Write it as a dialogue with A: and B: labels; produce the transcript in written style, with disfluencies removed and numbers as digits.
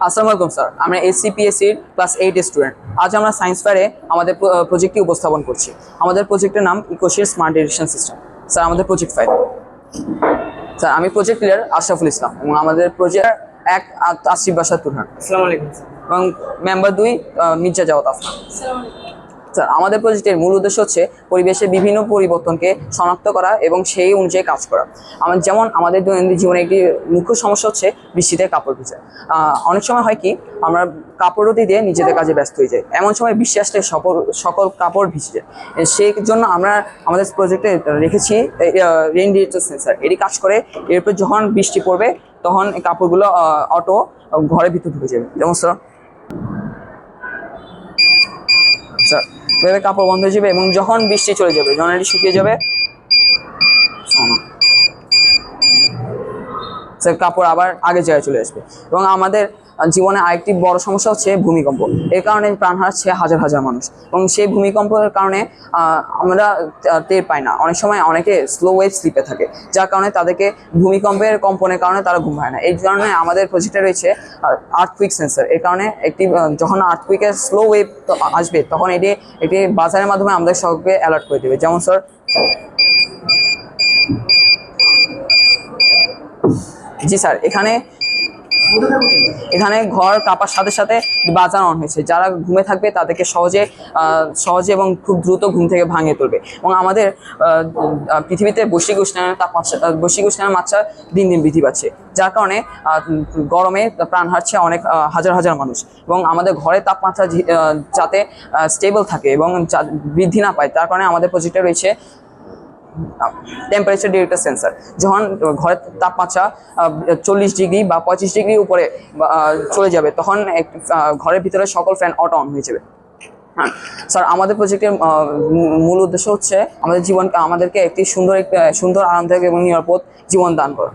A: আসসালামু আলাইকুম স্যার, আমরা এসসিপিএসসির ক্লাস 8 স্টুডেন্ট। আজ আমরা সায়েন্স ফেয়ারে আমাদের প্রজেক্টটি উপস্থাপন করছি। আমাদের প্রজেক্টের নাম ইকোশিয়ার স্মার্ট ডিরেকশন সিস্টেম। স্যার, আমাদের প্রজেক্ট ফাইল। স্যার, আমি প্রজেক্ট লিডার আশরাফুল ইসলাম এবং আমাদের প্রজেক্ট এক আসিফ বাসার তুরহান।
B: আসসালামু আলাইকুম
A: এবং মেম্বার 2 মির্জা জাওয়াত আফনান। স্যার, আমাদের প্রজেক্টের মূল উদ্দেশ্য হচ্ছে পরিবেশের বিভিন্ন পরিবর্তনকে শনাক্ত করা এবং সেই অনুযায়ী কাজ করা। যেমন আমাদের দৈনন্দিন জীবনে একটি মুখ্য সমস্যা হচ্ছে বৃষ্টিতে কাপড় ভিজা। অনেক সময় হয় কি, আমরা কাপড় রোদে দিয়ে নিজেদের কাজে ব্যস্ত হয়ে যাই। এমন সময় বৃষ্টি আসলে সকল কাপড় ভিজে যায়। সেই জন্য আমরা আমাদের প্রজেক্টে রেখেছি রেইন ডিটেক্টর সেন্সার। এটি কাজ করে, এরপর যখন বৃষ্টি পড়বে তখন এই কাপড়গুলো অটো ঘরের ভিতর ঢুকে যাবে। যেমন স্যার এভাবে কাপড় বন্ধ হয়ে যাবে এবং যখন বৃষ্টি চলে যাবে, যখন এটি শুকিয়ে যাবে, স্যার কাপড় আবার আগের জায়গায় চলে আসবে। এবং আমাদের জীবনে আরেকটি বড় সমস্যা হচ্ছে ভূমিকম্প। এর কারণে প্রাণ হারাচ্ছে হাজার হাজার মানুষ এবং সেই ভূমিকম্পের কারণে আমরা টের পাই না। অনেক সময় অনেকে স্লো ওয়েভ স্লিপে থাকে, যার কারণে তাদেরকে ভূমিকম্পের কম্পনের কারণে তারা ঘুম হয় না। এই কারণে আমাদের প্রজেক্টে রয়েছে আর্থকুইক সেন্সার। এর কারণে যখন আর্থকুইকের স্লো ওয়েভ আসবে তখন এটি বাজারের মাধ্যমে আমাদের সবকে অ্যালার্ট করে দেবে। যেমন স্যার, জি স্যার, এখানে ঘর কাঁপার সাথে সাথে বাজার অন হয়েছে। যারা ঘুমে থাকবে তাদেরকে সহজে এবং খুব দ্রুত ঘুম থেকে ভাঙিয়ে তুলবে। এবং আমাদের পৃথিবীতে বৈশ্বিক উষ্ণায়নের মাত্রা দিন দিন বৃদ্ধি পাচ্ছে, যার কারণে গরমে প্রাণ হারছে অনেক হাজার হাজার মানুষ। এবং আমাদের ঘরের তাপমাত্রা যাতে স্টেবল থাকে এবং বৃদ্ধি না পায়, তার কারণে আমাদের প্রজেক্টে রয়েছে টেম্পারেচার ডিটেক্টর সেন্সার। যখন ঘরের তাপমাত্রা 40 ডিগ্রি বা 35 ডিগ্রি উপরে চলে যাবে তখন ঘরের ভিতরে সকল ফ্যান অটো অন হয়ে যাবে। হ্যাঁ স্যার, আমাদের প্রজেক্টের মূল উদ্দেশ্য হচ্ছে আমাদেরকে একটি সুন্দর আরামদায়ক এবং নিরাপদ জীবন দান করা।